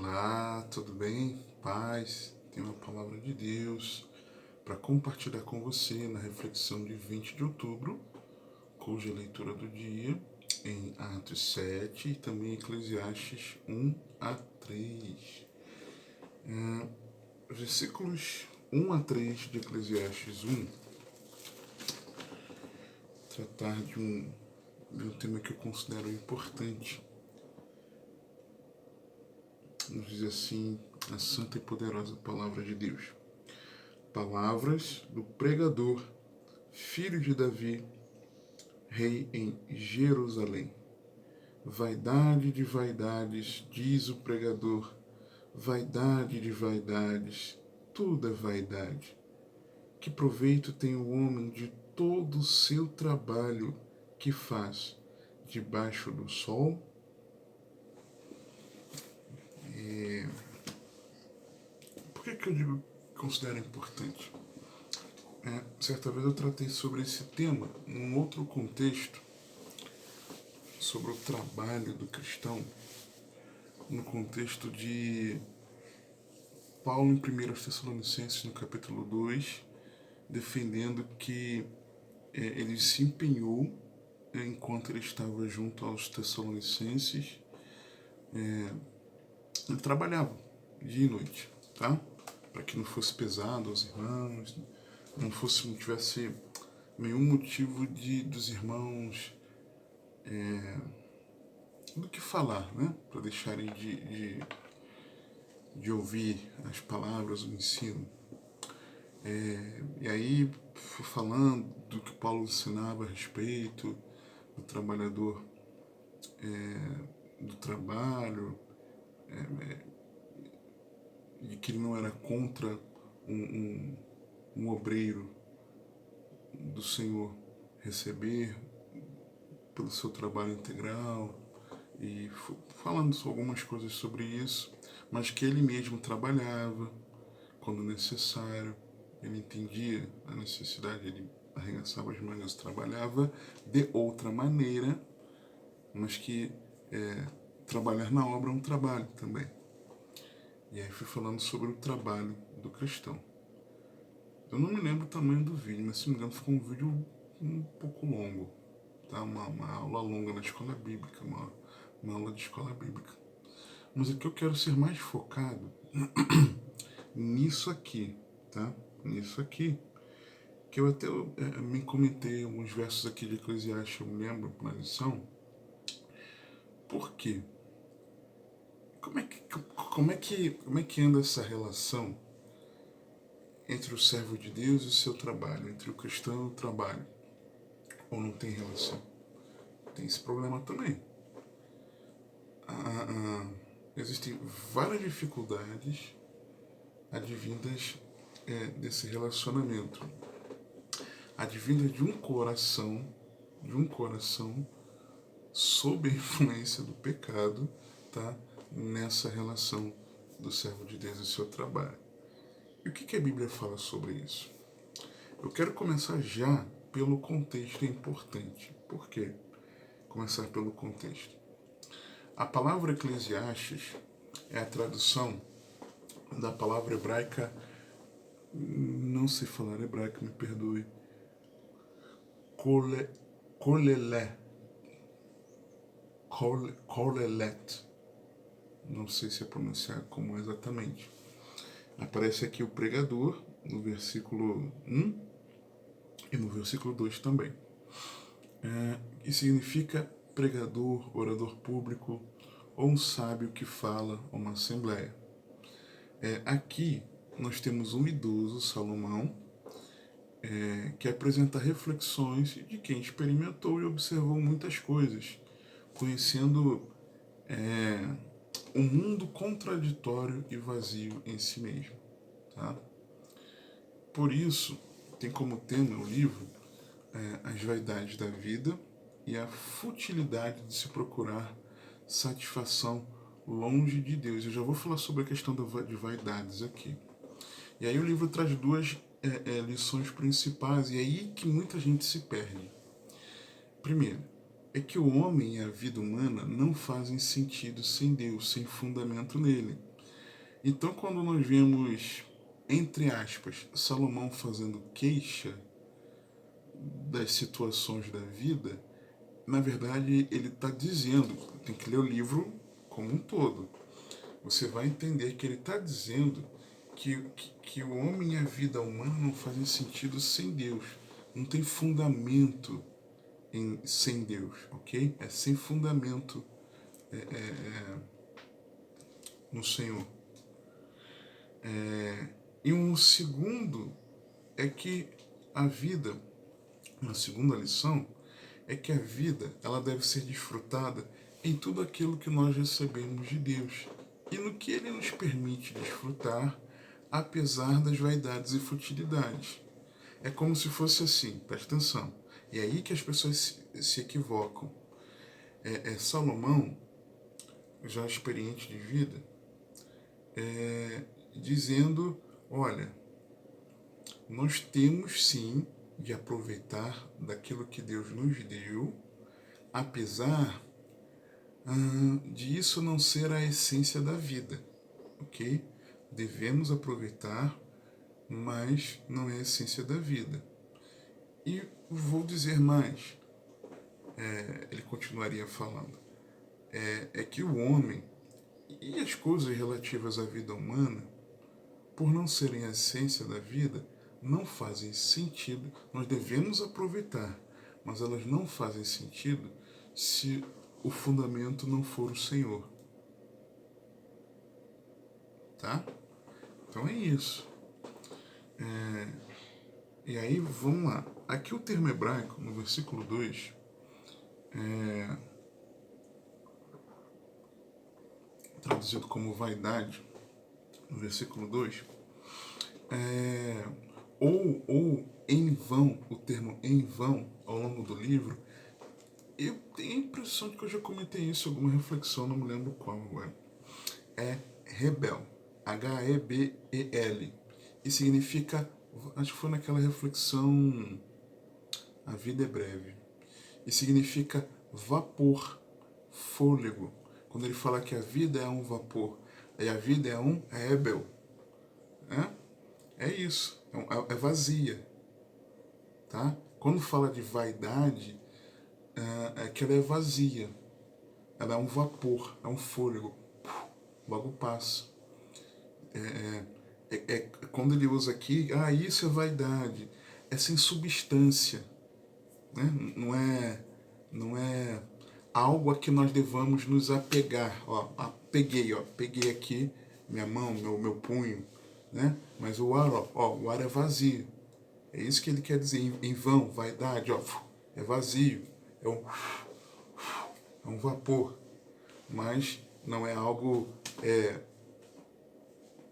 Olá, tudo bem? Paz, tenho uma palavra de Deus para compartilhar com você na reflexão de 20 de outubro, cuja leitura do dia em Atos 7 e também Eclesiastes 1 a 3. Versículos 1 a 3 de Eclesiastes 1 tratar de um tema que eu considero importante. Nos diz assim a santa e poderosa palavra de Deus. Palavras do pregador, filho de Davi, rei em Jerusalém. Vaidade de vaidades, diz o pregador, vaidade de vaidades, tudo é vaidade. Que proveito tem o homem de todo o seu trabalho que faz debaixo do sol? Por que eu digo que considero importante? Certa vez eu tratei sobre esse tema num outro contexto, sobre o trabalho do cristão, no contexto de Paulo em 1 Tessalonicenses, no capítulo 2, defendendo que ele se empenhou enquanto ele estava junto aos Tessalonicenses, ele trabalhava dia e noite, tá? Para que não fosse pesado aos irmãos, não tivesse nenhum motivo dos irmãos do que falar, né? Para deixarem de ouvir as palavras, o ensino. E aí, falando do que Paulo ensinava a respeito do trabalhador, do trabalho, e que ele não era contra um obreiro do Senhor receber pelo seu trabalho integral, e falando algumas coisas sobre isso, mas que ele mesmo trabalhava quando necessário, ele entendia a necessidade, ele arregaçava as mangas, trabalhava de outra maneira, mas que trabalhar na obra é um trabalho também. E aí fui falando sobre o trabalho do cristão. Eu não me lembro o tamanho do vídeo, mas se não me engano ficou um vídeo um pouco longo, tá? Uma aula longa na escola bíblica, uma aula de escola bíblica. Mas aqui eu quero ser mais focado nisso aqui, tá? Nisso aqui, que eu até me comentei alguns versos aqui de Eclesiastes, eu me lembro, na lição. Por quê? Como é que anda essa relação entre o servo de Deus e o seu trabalho, entre o cristão e o trabalho? Ou não tem relação? Tem esse problema também. Existem várias dificuldades advindas desse relacionamento, advindas de um coração sob a influência do pecado, tá? Nessa relação do servo de Deus e seu trabalho. E o que a Bíblia fala sobre isso? Eu quero começar já pelo contexto, é importante. Por quê? Começar pelo contexto. A palavra Eclesiastes é a tradução da palavra hebraica, não sei falar hebraico, me perdoe, kolelet, não sei se é pronunciar como exatamente. Aparece aqui o pregador no versículo 1 e no versículo 2 também. Que significa pregador, orador público ou um sábio que fala a uma assembleia. Aqui nós temos um idoso, Salomão, que apresenta reflexões de quem experimentou e observou muitas coisas, conhecendo um mundo contraditório e vazio em si mesmo. Tá? Por isso, tem como tema o livro as vaidades da vida e a futilidade de se procurar satisfação longe de Deus. Eu já vou falar sobre a questão de vaidades aqui. E aí o livro traz duas lições principais, e é aí que muita gente se perde. Primeiro, é que o homem e a vida humana não fazem sentido sem Deus, sem fundamento nele. Então, quando nós vemos, entre aspas, Salomão fazendo queixa das situações da vida, na verdade ele está dizendo, tem que ler o livro como um todo. Você vai entender que ele está dizendo que o homem e a vida humana não fazem sentido sem Deus. Não tem fundamento sem Deus, ok? É sem fundamento no Senhor. E um segundo é que a vida, uma segunda lição, é que a vida ela deve ser desfrutada em tudo aquilo que nós recebemos de Deus e no que Ele nos permite desfrutar, apesar das vaidades e futilidades. É como se fosse assim, presta atenção. E é aí que as pessoas se equivocam. Salomão, já experiente de vida, dizendo, olha, nós temos sim de aproveitar daquilo que Deus nos deu, apesar de isso não ser a essência da vida, ok? Devemos aproveitar, mas não é a essência da vida. E vou dizer mais, ele continuaria falando, é que o homem e as coisas relativas à vida humana, por não serem a essência da vida, não fazem sentido. Nós devemos aproveitar, mas elas não fazem sentido se o fundamento não for o Senhor. Tá? Então é isso. E aí, vamos lá. Aqui o termo hebraico, no versículo 2, traduzido como vaidade, no versículo 2, ou em vão, o termo em vão, ao longo do livro, eu tenho a impressão de que eu já comentei isso em alguma reflexão, não me lembro qual agora. É rebel, Hebel, e significa, acho que foi naquela reflexão, a vida é breve, e significa vapor, fôlego. Quando ele fala que a vida é um vapor, e a vida é um rebel, é isso, é vazia, tá? Quando fala de vaidade, é que ela é vazia, ela é um vapor, é um fôlego, logo passa. Quando ele usa aqui, isso é vaidade, é sem substância, né? Não é algo a que nós devamos nos apegar. Peguei aqui minha mão, meu punho, né? Mas o ar, o ar é vazio. É isso que ele quer dizer, em vão, vaidade, é vazio, é um vapor, mas não é algo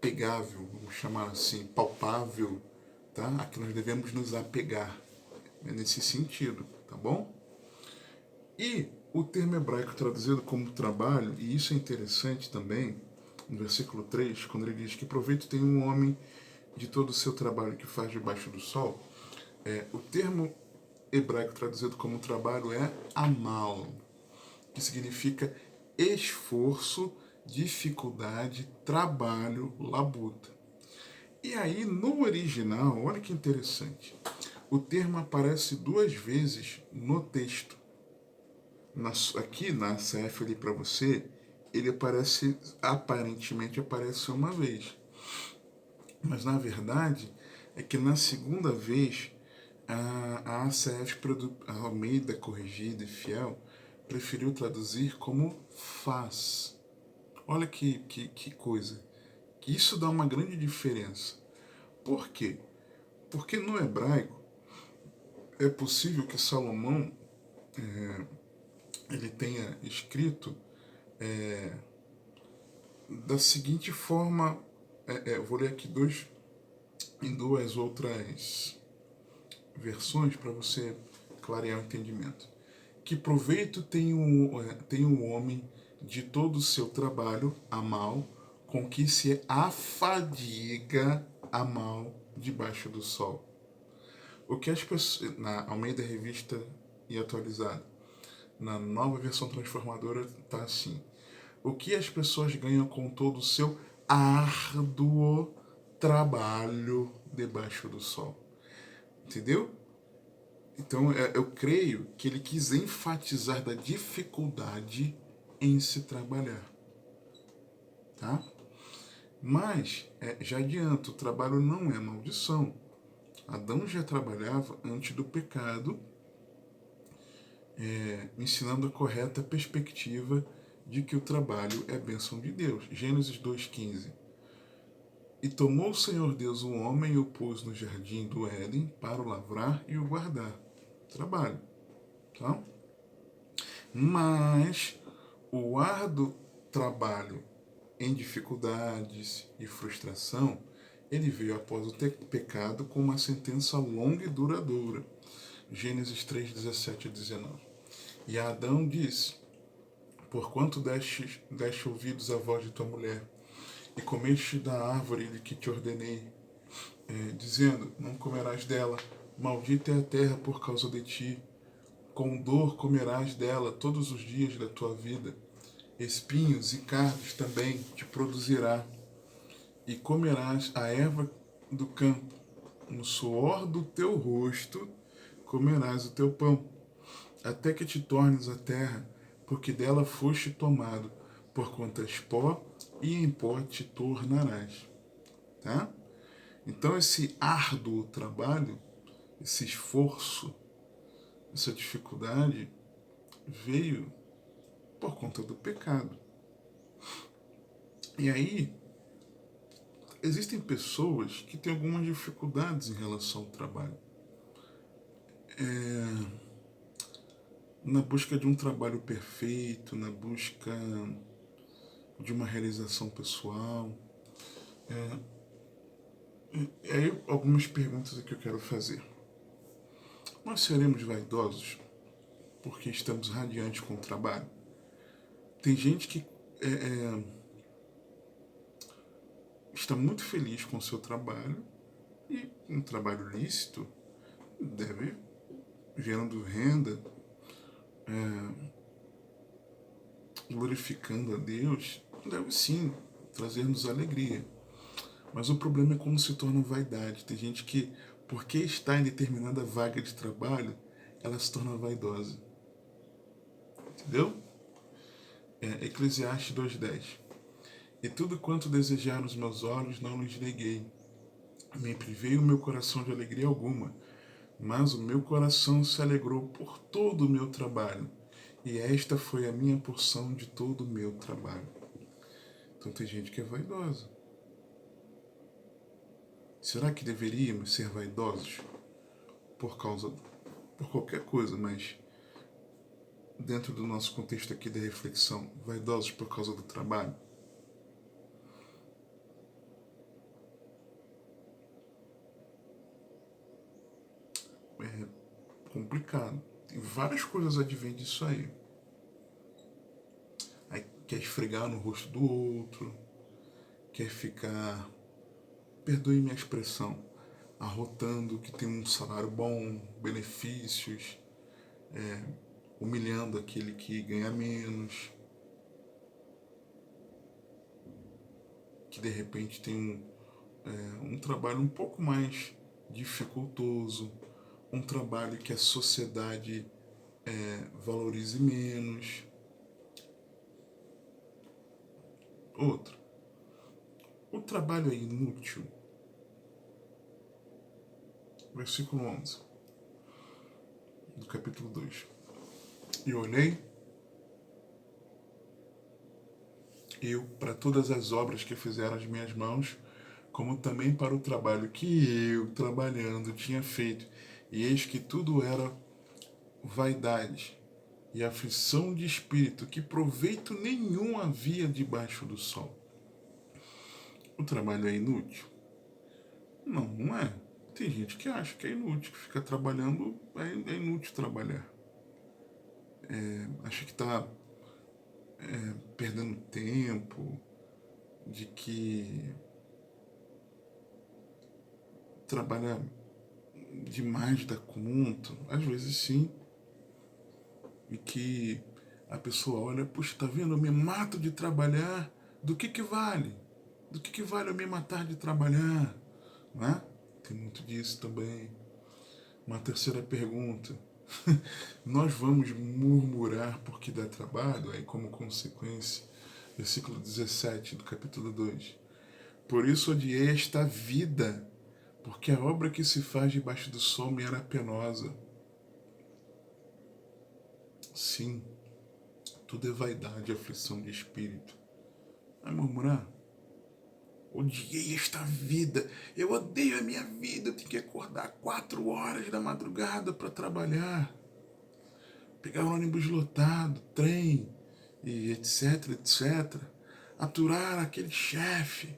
pegável, vamos chamar assim, palpável, tá? A que nós devemos nos apegar, nesse sentido, tá bom? E o termo hebraico traduzido como trabalho, e isso é interessante também, no versículo 3, quando ele diz que proveito tem um homem de todo o seu trabalho que faz debaixo do sol, o termo hebraico traduzido como trabalho é amal, que significa esforço, dificuldade, trabalho, labuta. E aí, no original, olha que interessante, o termo aparece 2 vezes no texto. Aqui na CF ali para você, ele aparentemente aparece uma vez. Mas na verdade, é que na segunda vez, a ACF, a Almeida Corrigida e Fiel, preferiu traduzir como faz. Olha que coisa. Isso dá uma grande diferença. Por quê? Porque no hebraico é possível que Salomão ele tenha escrito da seguinte forma, eu vou ler aqui em 2 outras versões para você clarear o entendimento. Que proveito tem o homem de todo o seu trabalho a mal, com que se afadiga a mal debaixo do sol. O que as pessoas, na Almeida Revista e Atualizada, na nova versão transformadora, está assim: o que as pessoas ganham com todo o seu árduo trabalho debaixo do sol. Entendeu? Então eu creio que ele quis enfatizar da dificuldade em se trabalhar. Tá? Mas, já adianto, o trabalho não é maldição. Adão já trabalhava antes do pecado, ensinando a correta perspectiva de que o trabalho é bênção de Deus. Gênesis 2,15. E tomou o Senhor Deus o homem e o pôs no jardim do Éden para o lavrar e o guardar. Trabalho. Tá? Mas o árduo trabalho em dificuldades e frustração, ele veio após o pecado com uma sentença longa e duradoura. Gênesis 3, 17 e 19. E Adão disse: porquanto deste ouvidos à voz de tua mulher, e comeste da árvore de que te ordenei, dizendo, não comerás dela, maldita é a terra por causa de ti, com dor comerás dela todos os dias da tua vida, espinhos e cardos também te produzirá, e comerás a erva do campo, no suor do teu rosto comerás o teu pão, até que te tornes a terra, porque dela foste tomado, porquanto és pó, e em pó te tornarás. Tá? Então esse árduo trabalho, esse esforço, essa dificuldade veio por conta do pecado. E aí, existem pessoas que têm algumas dificuldades em relação ao trabalho. Na busca de um trabalho perfeito, na busca de uma realização pessoal. E aí, algumas perguntas que eu quero fazer. Nós seremos vaidosos porque estamos radiantes com o trabalho? Tem gente que está muito feliz com o seu trabalho e um trabalho lícito deve, gerando renda, glorificando a Deus, deve sim trazer-nos alegria. Mas o problema é quando se torna vaidade. Tem gente que, porque está em determinada vaga de trabalho, ela se torna vaidosa. Entendeu? Eclesiastes 2,10. E tudo quanto desejaram os meus olhos não lhes neguei. Nem privei o meu coração de alegria alguma, mas o meu coração se alegrou por todo o meu trabalho, e esta foi a minha porção de todo o meu trabalho. Então tem gente que é vaidosa. Será que deveríamos ser vaidosos por qualquer coisa, mas dentro do nosso contexto aqui da reflexão, vaidosos por causa do trabalho? É complicado. Tem várias coisas advêm disso aí. Aí quer esfregar no rosto do outro, quer ficar, perdoe minha expressão, arrotando que tem um salário bom, benefícios, humilhando aquele que ganha menos, que de repente tem um trabalho um pouco mais dificultoso, um trabalho que a sociedade valorize menos. Outro, o trabalho é inútil. Versículo 11 do capítulo 2. E olhei, eu, para todas as obras que fizeram as minhas mãos, como também para o trabalho que eu, trabalhando, tinha feito, e eis que tudo era vaidade e aflição de espírito, que proveito nenhum havia debaixo do sol. O trabalho é inútil? Não, não é. Tem gente que acha que é inútil, que fica trabalhando, é inútil trabalhar. Acha que está perdendo tempo, de que trabalha demais da conta, às vezes sim, e que a pessoa olha, puxa, tá vendo, eu me mato de trabalhar, do que vale? Do que vale eu me matar de trabalhar? Não é? Tem muito disso também. Uma terceira pergunta. Nós vamos murmurar porque dá trabalho? Aí, como consequência, versículo 17 do capítulo 2. Por isso odiei esta vida, porque a obra que se faz debaixo do sol me era penosa. Sim, tudo é vaidade e aflição de espírito. Vai murmurar? Odiei esta vida, eu odeio a minha vida, eu tenho que acordar 4 horas da madrugada para trabalhar, pegar um ônibus lotado, trem, e etc, etc. Aturar aquele chefe.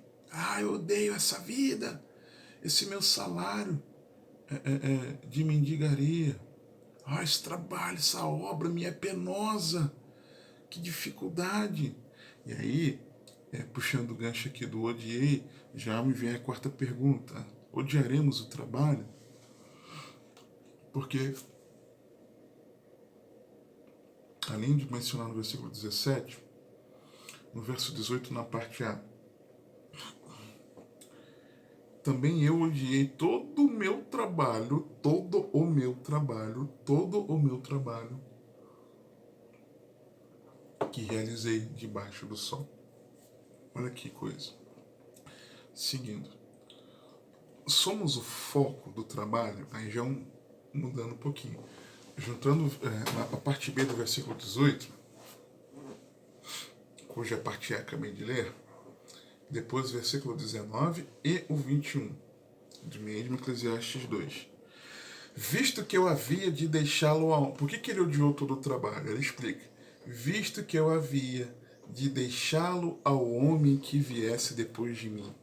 Eu odeio essa vida, esse meu salário de mendigaria. Esse trabalho, essa obra me é penosa, que dificuldade. E aí, puxando o gancho aqui do odiei, já me vem a quarta pergunta. Odiaremos o trabalho? Porque, além de mencionar no versículo 17, no verso 18, na parte A, também eu odiei todo o meu trabalho que realizei debaixo do sol. Olha que coisa. Seguindo. Somos o foco do trabalho, aí já mudando um pouquinho. Juntando a parte B do versículo 18, cuja parte A acabei de ler, depois o versículo 19 e o 21, de mesmo Eclesiastes 2. Visto que eu havia de deixá-lo ao... Por que ele odiou todo o trabalho? Ele explica. Visto que eu havia de deixá-lo ao homem que viesse depois de mim.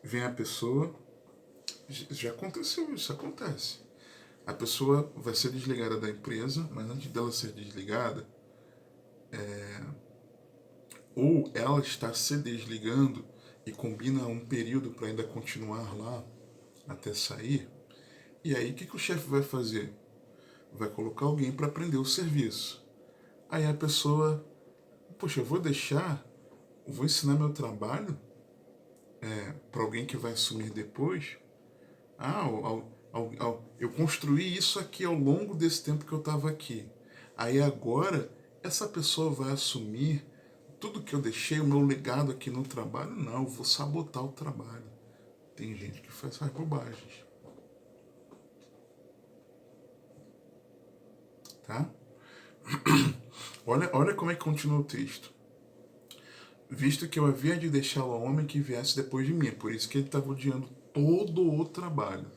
Vem a pessoa... Já aconteceu, isso acontece. A pessoa vai ser desligada da empresa, mas antes dela ser desligada, ou ela está se desligando e combina um período para ainda continuar lá até sair, e aí o que o chefe vai fazer? Vai colocar alguém para aprender o serviço. Aí a pessoa, poxa, eu vou ensinar meu trabalho para alguém que vai assumir depois? Eu construí isso aqui ao longo desse tempo que eu estava aqui. Aí agora, essa pessoa vai assumir tudo que eu deixei, o meu legado aqui no trabalho? Não, eu vou sabotar o trabalho. Tem gente que faz essas bobagens. Tá? Olha como é que continua o texto. Visto que eu havia de deixá-lo ao homem que viesse depois de mim. Por isso que ele estava odiando todo o trabalho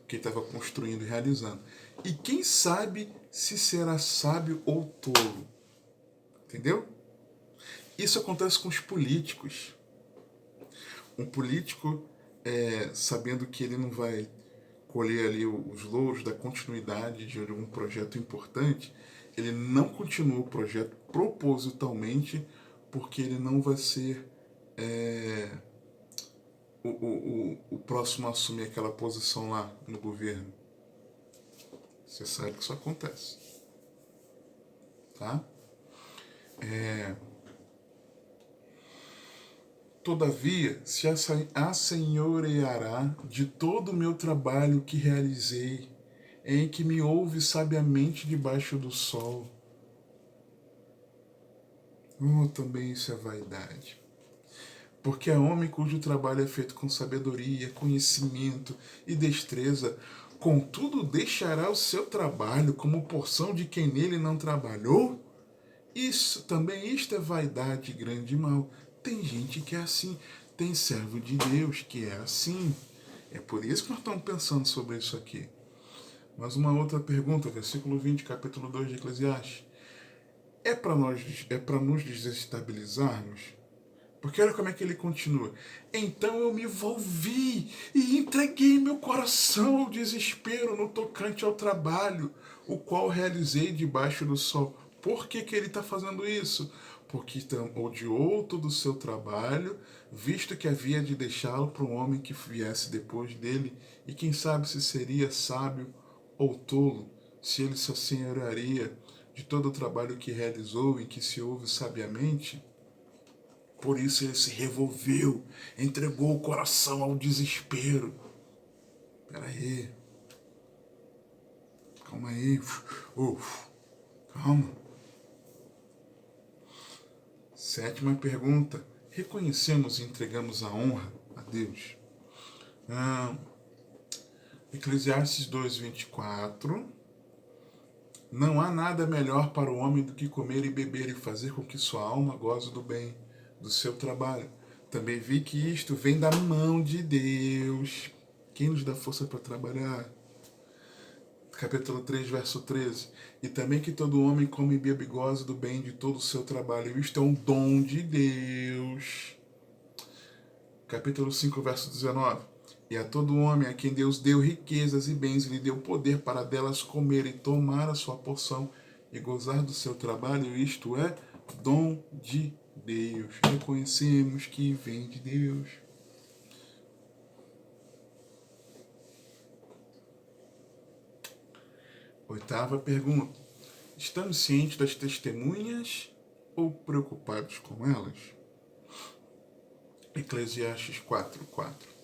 que ele estava construindo e realizando. E quem sabe se será sábio ou tolo. Entendeu? Isso acontece com os políticos. Um político, sabendo que ele não vai colher ali os louros da continuidade de algum projeto importante, ele não continua o projeto propositalmente porque ele não vai ser o próximo a assumir aquela posição lá no governo. Você sabe que isso acontece. Tá? Todavia, se assenhoreará de todo o meu trabalho que realizei, em que me ouve sabiamente debaixo do sol. Também isso é vaidade. Porque é homem cujo trabalho é feito com sabedoria, conhecimento e destreza, contudo deixará o seu trabalho como porção de quem nele não trabalhou? Isto é vaidade grande e mal. Tem gente que é assim, tem servo de Deus que é assim. É por isso que nós estamos pensando sobre isso aqui. Mas uma outra pergunta, versículo 20, capítulo 2 de Eclesiastes. É para nos desestabilizarmos? Porque olha como é que ele continua. Então eu me envolvi e entreguei meu coração ao desespero no tocante ao trabalho, o qual realizei debaixo do sol. Por que ele está fazendo isso? Porque odiou todo o seu trabalho, visto que havia de deixá-lo para um homem que viesse depois dele, e quem sabe se seria sábio ou tolo, se ele se assenhorearia de todo o trabalho que realizou e que se ouve sabiamente. Por isso ele se revolveu, entregou o coração ao desespero. Espera aí. Calma aí. Calma. Sétima pergunta. Reconhecemos e entregamos a honra a Deus? Eclesiastes 2:24. Não há nada melhor para o homem do que comer e beber e fazer com que sua alma goze do bem do seu trabalho. Também vi que isto vem da mão de Deus. Quem nos dá força para trabalhar? Capítulo 3, verso 13. E também que todo homem come e bebe e goze do bem de todo o seu trabalho. Isto é um dom de Deus. Capítulo 5, verso 19. E a todo homem a quem Deus deu riquezas e bens, lhe deu poder para delas comer e tomar a sua porção e gozar do seu trabalho, isto é dom de Deus. Reconhecemos que vem de Deus. Oitava pergunta. Estamos cientes das testemunhas ou preocupados com elas? Eclesiastes 4:4.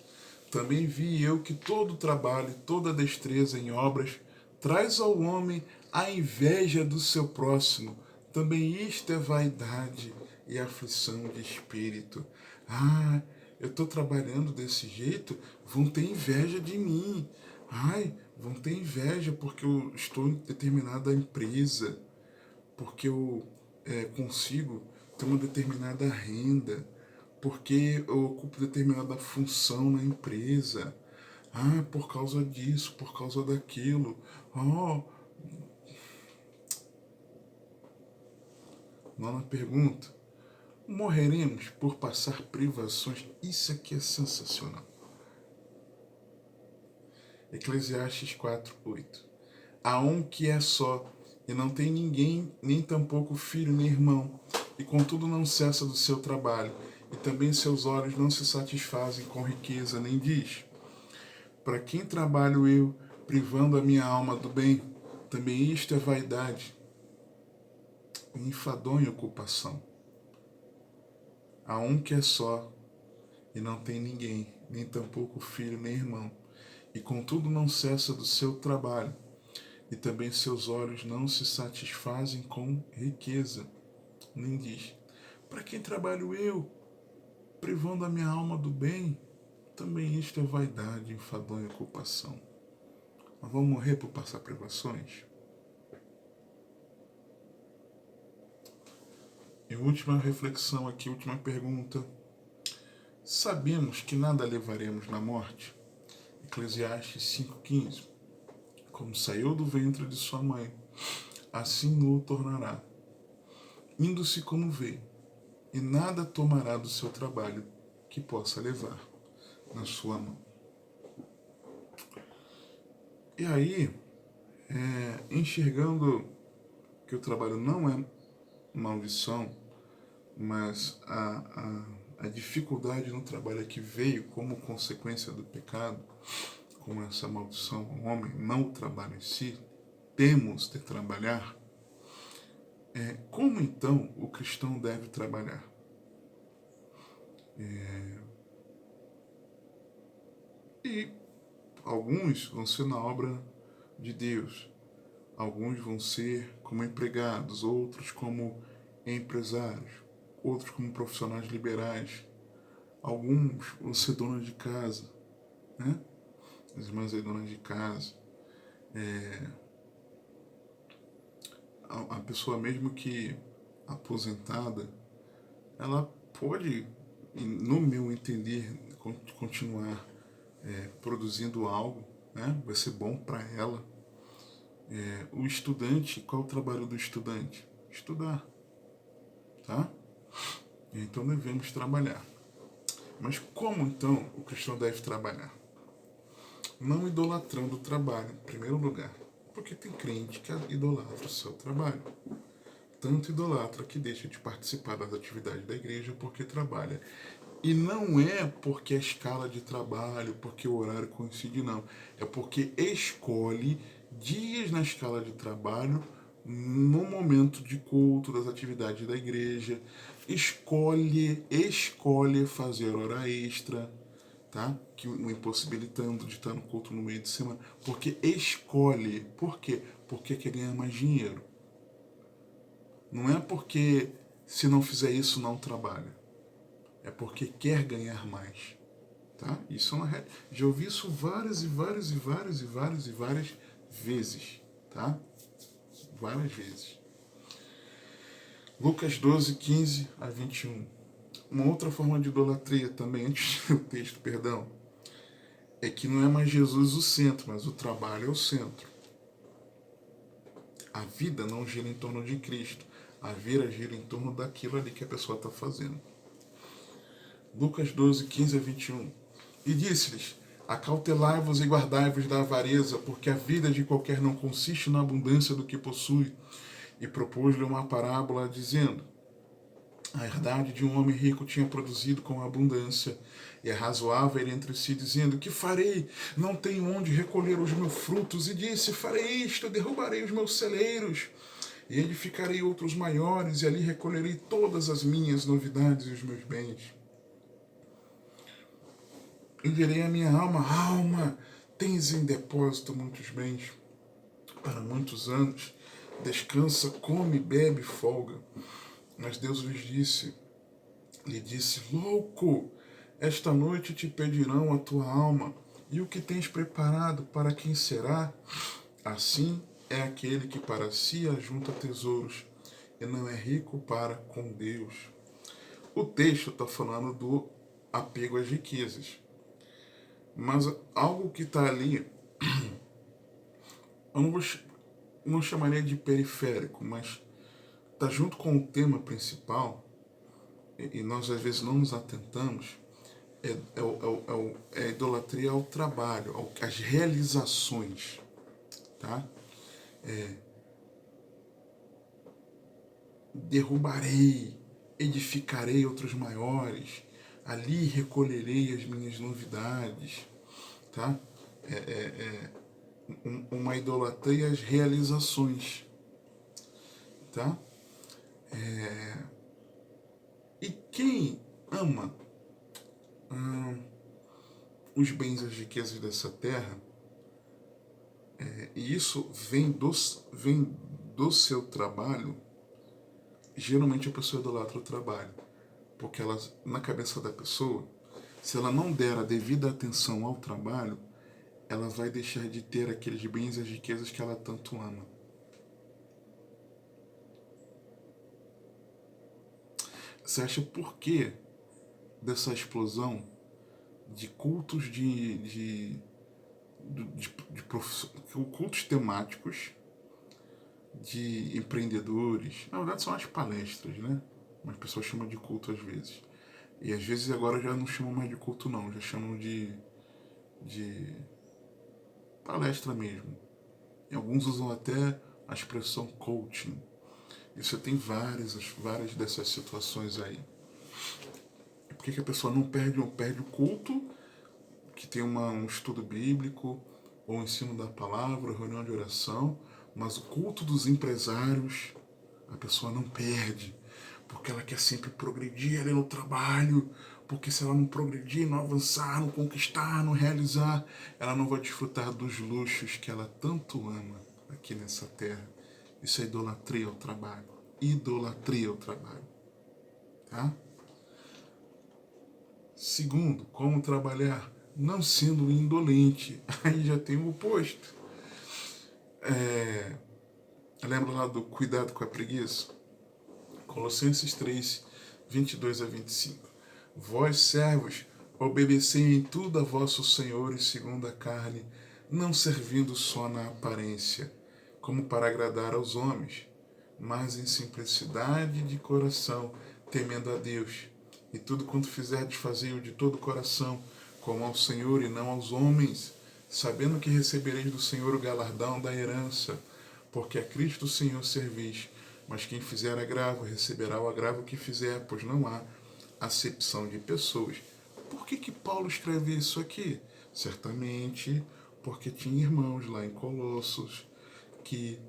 Também vi eu que todo trabalho, toda destreza em obras traz ao homem a inveja do seu próximo. Também isto é vaidade e aflição de espírito. Ah, eu estou trabalhando desse jeito, vão ter inveja de mim. Ai, vão ter inveja porque eu estou em determinada empresa, porque eu consigo ter uma determinada renda, porque eu ocupo determinada função na empresa. Ah, por causa disso, por causa daquilo. Oh, nona pergunta. Morreremos por passar privações? Isso aqui é sensacional. Eclesiastes 4:8. Há um que é só, e não tem ninguém, nem tampouco filho nem irmão, e contudo não cessa do seu trabalho, e também seus olhos não se satisfazem com riqueza, nem diz: para quem trabalho eu, privando a minha alma do bem? Também isto é vaidade e enfadonha ocupação. Há um que é só, e não tem ninguém, nem tampouco filho nem irmão, e contudo não cessa do seu trabalho, e também seus olhos não se satisfazem com riqueza, nem diz: para quem trabalho eu, privando a minha alma do bem? Também isto é vaidade, enfadonha e ocupação. Nós vamos morrer por passar privações? E última reflexão aqui, última pergunta. Sabemos que nada levaremos na morte? Eclesiastes 5:15. Como saiu do ventre de sua mãe, assim no tornará, indo-se como veio, e nada tomará do seu trabalho que possa levar na sua mão. E aí, enxergando que o trabalho não é maldição, mas a dificuldade no trabalho que veio como consequência do pecado, como essa maldição, o homem não o trabalho em si, temos de trabalhar. Como então o cristão deve trabalhar? E alguns vão ser na obra de Deus, alguns vão ser como empregados, outros como empresários, outros como profissionais liberais, alguns vão ser donos de casa, né? As irmãs aí donas de casa, a pessoa mesmo que aposentada, ela pode, no meu entender, continuar produzindo algo, né? Vai ser bom para ela. O estudante, qual é o trabalho do estudante? Estudar, tá? Então devemos trabalhar. Mas como então o cristão deve trabalhar? Não idolatrando o trabalho, em primeiro lugar, porque tem crente que idolatra o seu trabalho. Tanto idolatra que deixa de participar das atividades da igreja porque trabalha. E não é porque a escala de trabalho, porque o horário coincide, não. É porque escolhe dias na escala de trabalho no momento de culto, das atividades da igreja, escolhe fazer hora extra, tá? Que o impossibilitando de estar no culto no meio de semana, porque escolhe. Por quê? Porque quer ganhar mais dinheiro. Não é porque se não fizer isso não trabalha. É porque quer ganhar mais, tá? Isso é uma já ouvi isso várias vezes, tá? Várias vezes. Lucas 12, 15 a 21. Uma outra forma de idolatria também, antes do texto, perdão, é que não é mais Jesus o centro, mas o trabalho é o centro. A vida não gira em torno de Cristo. A vida gira em torno daquilo ali que a pessoa está fazendo. Lucas 12, 15 a 21. E disse-lhes: acautelai-vos e guardai-vos da avareza, porque a vida de qualquer não consiste na abundância do que possui. E propôs-lhe uma parábola, dizendo: a herdade de um homem rico tinha produzido com abundância, e arrazoava ele entre si, dizendo: que farei? Não tenho onde recolher os meus frutos. E disse: farei isto, derrubarei os meus celeiros, e edificarei outros maiores, e ali recolherei todas as minhas novidades e os meus bens. E direi à minha alma: alma, tens em depósito muitos bens para muitos anos, descansa, come, bebe, folga. Mas Deus lhe disse: louco, esta noite te pedirão a tua alma, e o que tens preparado, para quem será? Assim é aquele que para si ajunta tesouros e não é rico para com Deus. O texto está falando do apego às riquezas. Mas algo que está ali, eu não chamaria de periférico, mas está junto com o tema principal, e nós às vezes não nos atentamos, é a idolatria ao trabalho, às realizações. Tá? Derrubarei, edificarei outros maiores, ali recolherei as minhas novidades. Tá? Uma idolatria às realizações. Tá? E quem ama os bens e as riquezas dessa terra, e isso vem do seu trabalho, geralmente a pessoa idolatra o trabalho. Porque ela, na cabeça da pessoa, se ela não der a devida atenção ao trabalho, ela vai deixar de ter aqueles bens e as riquezas que ela tanto ama. Você acha por que dessa explosão de cultos cultos temáticos de empreendedores? Na verdade são as palestras, né? Mas as pessoas chamam de culto às vezes. E às vezes agora já não chamam mais de culto não, já chamam de palestra mesmo. E alguns usam até a expressão coaching. E você tem várias dessas situações aí. E por que a pessoa não perde o culto, que tem um estudo bíblico, ou ensino da palavra, reunião de oração, mas o culto dos empresários, a pessoa não perde, porque ela quer sempre progredir ali no trabalho, porque se ela não progredir, não avançar, não conquistar, não realizar, ela não vai desfrutar dos luxos que ela tanto ama aqui nessa terra. Isso é idolatria ao trabalho. Idolatria ao trabalho. Tá? Segundo, como trabalhar? Não sendo indolente. Aí já tem o oposto. Lembra lá do cuidado com a preguiça? Colossenses 3, 22 a 25. Vós, servos, obedecei em tudo a vossos senhores segundo a carne, não servindo só na aparência, como para agradar aos homens, mas em simplicidade de coração, temendo a Deus. E tudo quanto fizerdes, fazei-o de todo o coração, como ao Senhor e não aos homens, sabendo que recebereis do Senhor o galardão da herança, porque a Cristo o Senhor servis. Mas quem fizer agravo, receberá o agravo que fizer, pois não há acepção de pessoas. Por que Paulo escreve isso aqui? Certamente porque tinha irmãos lá em Colossos que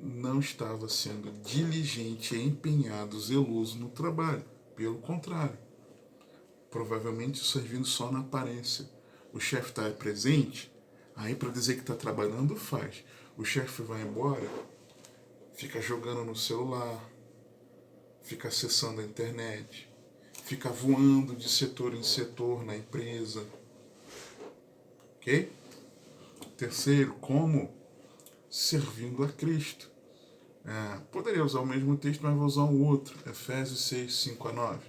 não estava sendo diligente, empenhado, zeloso no trabalho. Pelo contrário, provavelmente servindo só na aparência. O chefe está presente, aí para dizer que está trabalhando, faz. O chefe vai embora, fica jogando no celular, fica acessando a internet, fica voando de setor em setor na empresa. Ok? Terceiro, como? Servindo a Cristo. Poderia usar o mesmo texto, mas vou usar um outro. Efésios 6, 5 a 9.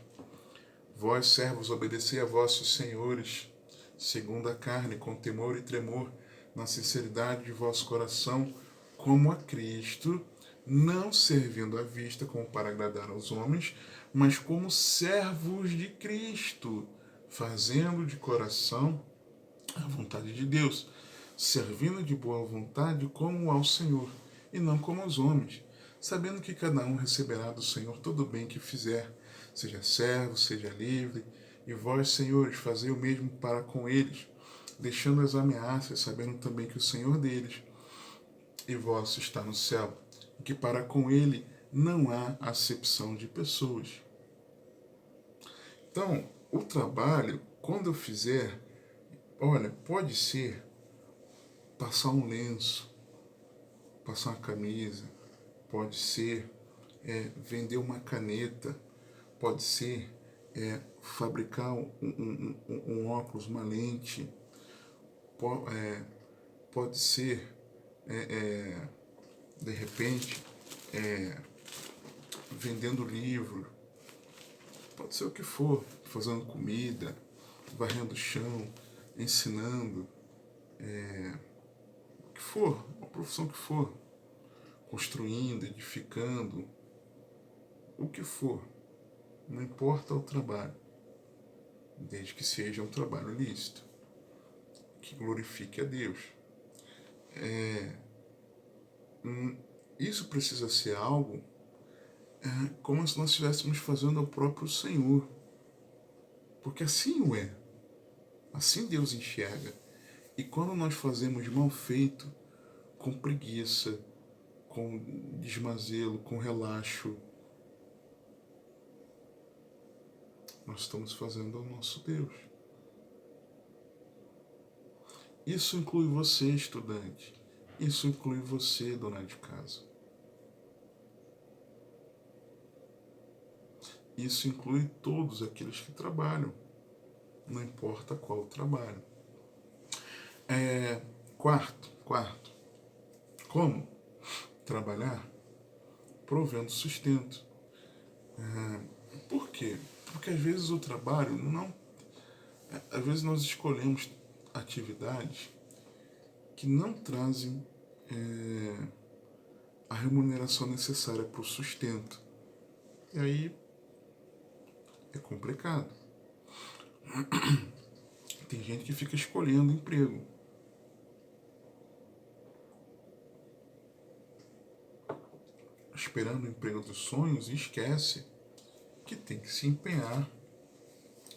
Vós, servos, obedecei a vossos senhores, segundo a carne, com temor e tremor, na sinceridade de vosso coração, como a Cristo, não servindo à vista como para agradar aos homens, mas como servos de Cristo, fazendo de coração a vontade de Deus, servindo de boa vontade como ao Senhor, e não como aos homens, sabendo que cada um receberá do Senhor todo o bem que fizer, seja servo, seja livre, e vós, senhores, fazei o mesmo para com eles, deixando as ameaças, sabendo também que o Senhor deles e vosso está no céu, e que para com ele não há acepção de pessoas. Então, o trabalho, quando eu fizer, olha, pode ser passar um lenço, passar uma camisa, pode ser vender uma caneta, pode ser fabricar um óculos, uma lente, pode ser, de repente, vendendo livro, pode ser o que for, fazendo comida, varrendo o chão, ensinando, o que for, uma profissão que for, construindo, edificando, o que for, não importa o trabalho, desde que seja um trabalho lícito, que glorifique a Deus. Isso precisa ser algo como se nós estivéssemos fazendo ao próprio Senhor, porque assim o é, assim Deus enxerga. E quando nós fazemos mal feito, com preguiça, com desmazelo, com relaxo, nós estamos fazendo ao nosso Deus. Isso inclui você, estudante. Isso inclui você, dona de casa. Isso inclui todos aqueles que trabalham, não importa qual trabalho. Quarto, como trabalhar? Provendo sustento. Por quê? Porque às vezes o trabalho não... Às vezes nós escolhemos atividades que não trazem a remuneração necessária para o sustento. E aí é complicado. Tem gente que fica escolhendo emprego. Esperando o emprego dos sonhos e esquece que tem que se empenhar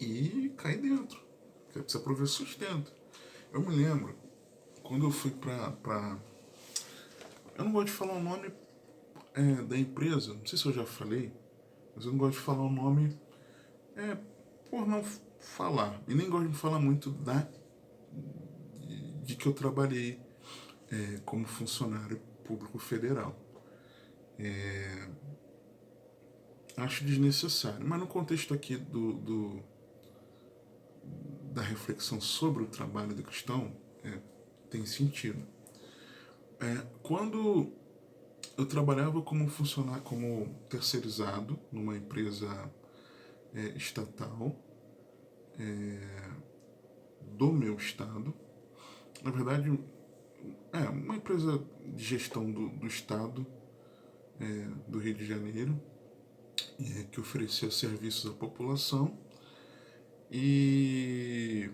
e cair dentro. Você precisa prover sustento. Eu me lembro, quando eu fui pra... Eu não gosto de falar o nome da empresa, não sei se eu já falei, mas eu não gosto de falar o nome por não falar. E nem gosto de falar muito de que eu trabalhei como funcionário público federal. Acho desnecessário, mas no contexto aqui da reflexão sobre o trabalho do cristão, tem sentido. Quando eu trabalhava como funcionário, como terceirizado numa empresa estatal do meu estado, na verdade, uma empresa de gestão do estado do Rio de Janeiro, que oferecia serviços à população, e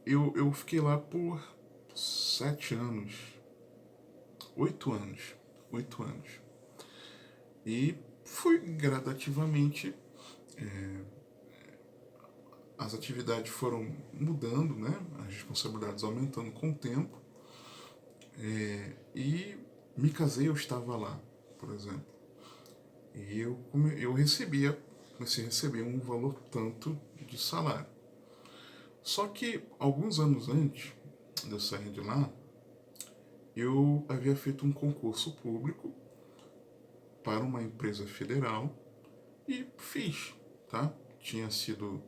eu fiquei lá por 7 anos, 8 anos, 8 anos. E fui gradativamente, as atividades foram mudando, né? As responsabilidades aumentando com o tempo, e Me casei, eu estava lá, por exemplo. E eu comecei a receber um valor tanto de salário. Só que alguns anos antes de eu sair de lá, eu havia feito um concurso público para uma empresa federal e fiz, tá? Tinha sido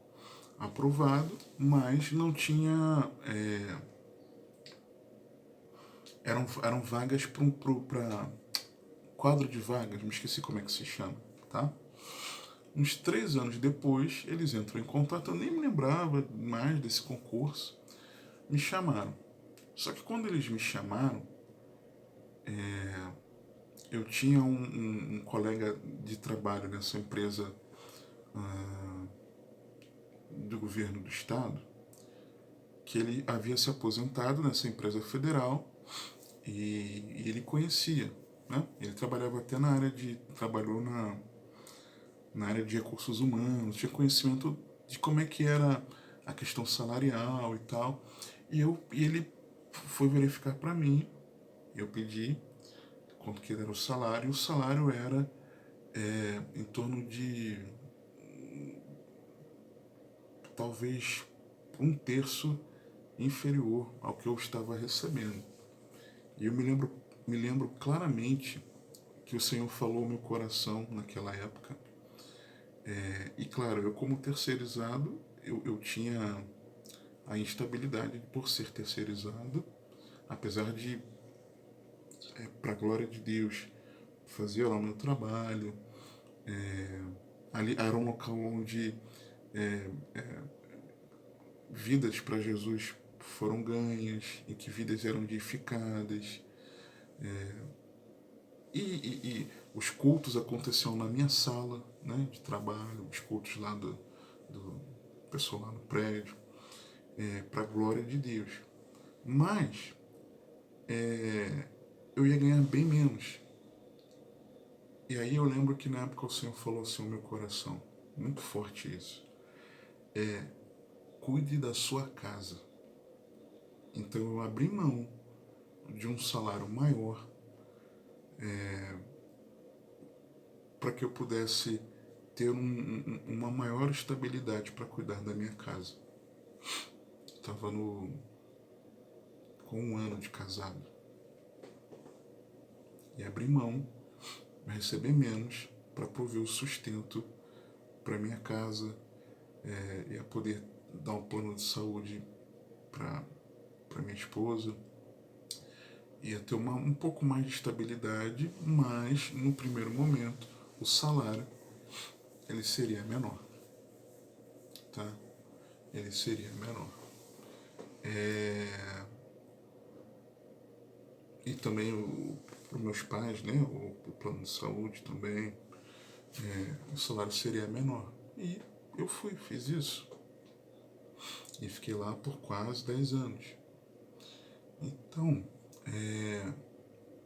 aprovado, mas não tinha. Eram vagas para quadro de vagas, me esqueci como é que se chama, tá? Uns 3 anos depois, eles entram em contato, eu nem me lembrava mais desse concurso, me chamaram. Só que quando eles me chamaram, eu tinha um colega de trabalho nessa empresa do governo do estado, que ele havia se aposentado nessa empresa federal e ele conhecia, né? Ele trabalhava até trabalhou na área de recursos humanos, tinha conhecimento de como é que era a questão salarial e tal. E ele foi verificar para mim, eu pedi quanto que era o salário era em torno de talvez um terço inferior ao que eu estava recebendo. E eu me lembro claramente que o Senhor falou ao meu coração naquela época. E claro, eu como terceirizado, eu tinha a instabilidade por ser terceirizado, apesar de, para a glória de Deus, fazer lá o meu trabalho. Ali era um local onde vidas para Jesus foram ganhas, em que vidas eram edificadas. E os cultos aconteciam na minha sala, né, de trabalho, os cultos lá do pessoal lá no prédio, para a glória de Deus. Mas eu ia ganhar bem menos. E aí eu lembro que na época o Senhor falou assim ao meu coração, muito forte isso, cuide da sua casa. Então eu abri mão de um salário maior para que eu pudesse ter uma maior estabilidade para cuidar da minha casa. Estava com 1 ano de casado. E abri mão, receber menos, para prover o sustento para minha casa, e a poder dar um plano de saúde para minha esposa. Ia ter um pouco mais de estabilidade, mas no primeiro momento o salário ele seria menor, tá? Ele seria menor. E também para os meus pais, né? O plano de saúde também, o salário seria menor. E eu fiz isso. E fiquei lá por quase 10 anos. Então,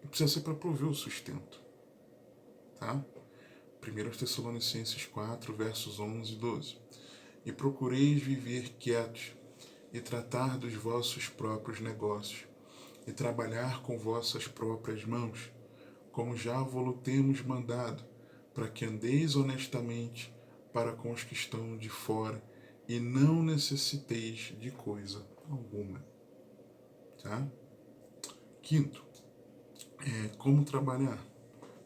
precisa ser para prover o sustento, tá? 1 Tessalonicenses 4, versos 11 e 12. E procureis viver quietos, e tratar dos vossos próprios negócios, e trabalhar com vossas próprias mãos, como já vos temos mandado, para que andeis honestamente para com os que estão de fora, e não necessiteis de coisa alguma. Tá? Quinto, como trabalhar?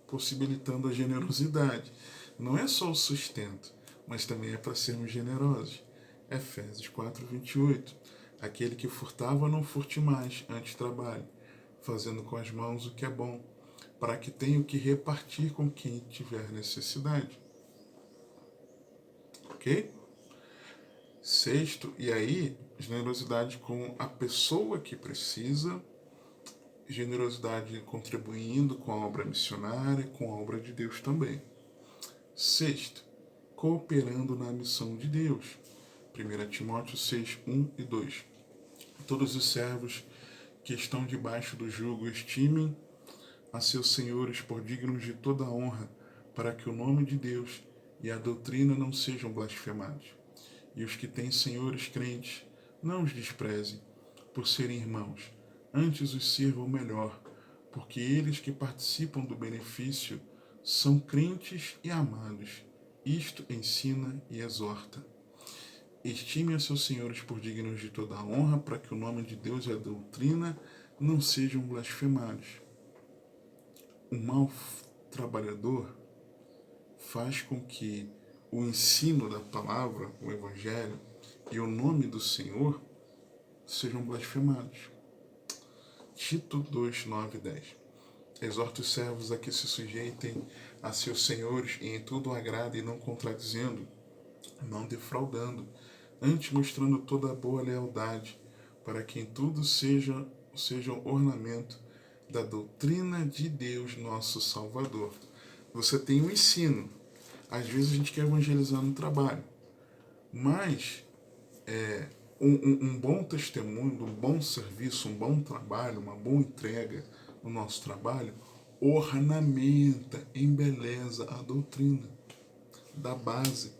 Possibilitando a generosidade. Não é só o sustento, mas também é para sermos generosos. Efésios 4, 28. Aquele que furtava, não furte mais, antes trabalhe, fazendo com as mãos o que é bom, para que tenha o que repartir com quem tiver necessidade. Ok? Sexto, e aí, generosidade com a pessoa que precisa, generosidade contribuindo com a obra missionária, com a obra de Deus também. Sexto, cooperando na missão de Deus. 1 Timóteo 6, 1 e 2. Todos os servos que estão debaixo do jugo estimem a seus senhores por dignos de toda honra, para que o nome de Deus e a doutrina não sejam blasfemados. E os que têm senhores crentes, não os desprezem, por serem irmãos, antes os sirvam melhor, porque eles que participam do benefício são crentes e amados. Isto ensina e exorta. Estime a seus senhores por dignos de toda a honra, para que o nome de Deus e a doutrina não sejam blasfemados. O mau trabalhador faz com que o ensino da palavra, o Evangelho e o nome do Senhor sejam blasfemados. Tito 2, 9 e 10. Exorta os servos a que se sujeitem a seus senhores e em tudo agradem, não contradizendo, não defraudando, antes mostrando toda a boa lealdade, para que em tudo sejam ornamento da doutrina de Deus, nosso Salvador. Você tem um ensino. Às vezes a gente quer evangelizar no trabalho, mas um bom testemunho, um bom serviço, um bom trabalho, uma boa entrega no nosso trabalho ornamenta, embeleza a doutrina, dá base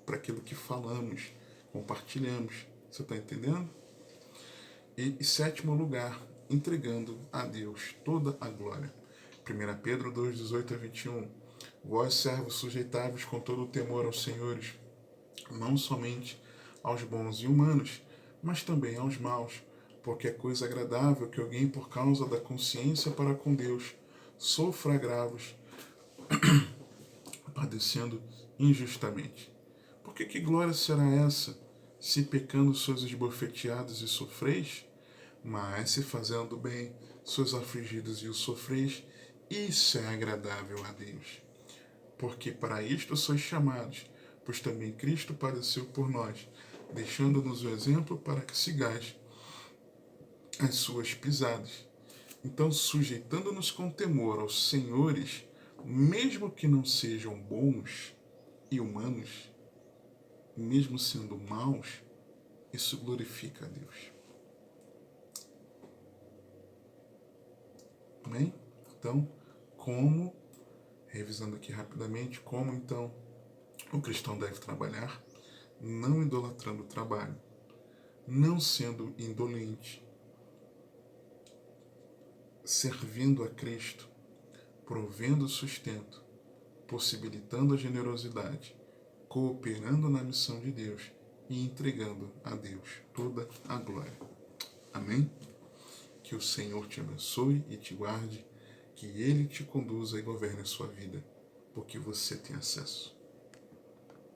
para aquilo que falamos, compartilhamos. Você está entendendo? E sétimo lugar, entregando a Deus toda a glória. 1 Pedro 2, 18 a 21. Vós, servos, sujeitáveis com todo o temor aos senhores, não somente aos bons e humanos, mas também aos maus, porque é coisa agradável que alguém, por causa da consciência para com Deus, sofra agravos, padecendo injustamente. Porque que glória será essa, se pecando sois esbofeteados e sofreis? Mas se fazendo bem, sois afligidos e o sofreis, isso é agradável a Deus. Porque para isto sois chamados, pois também Cristo padeceu por nós, deixando-nos o exemplo para que sigais as suas pisadas. Então, sujeitando-nos com temor aos senhores, mesmo que não sejam bons e humanos, mesmo sendo maus, isso glorifica a Deus. Amém? Então, revisando aqui rapidamente, como então o cristão deve trabalhar? Não idolatrando o trabalho, não sendo indolente, servindo a Cristo, provendo o sustento, possibilitando a generosidade, cooperando na missão de Deus e entregando a Deus toda a glória. Amém? Que o Senhor te abençoe e te guarde, que Ele te conduza e governe a sua vida, porque você tem acesso.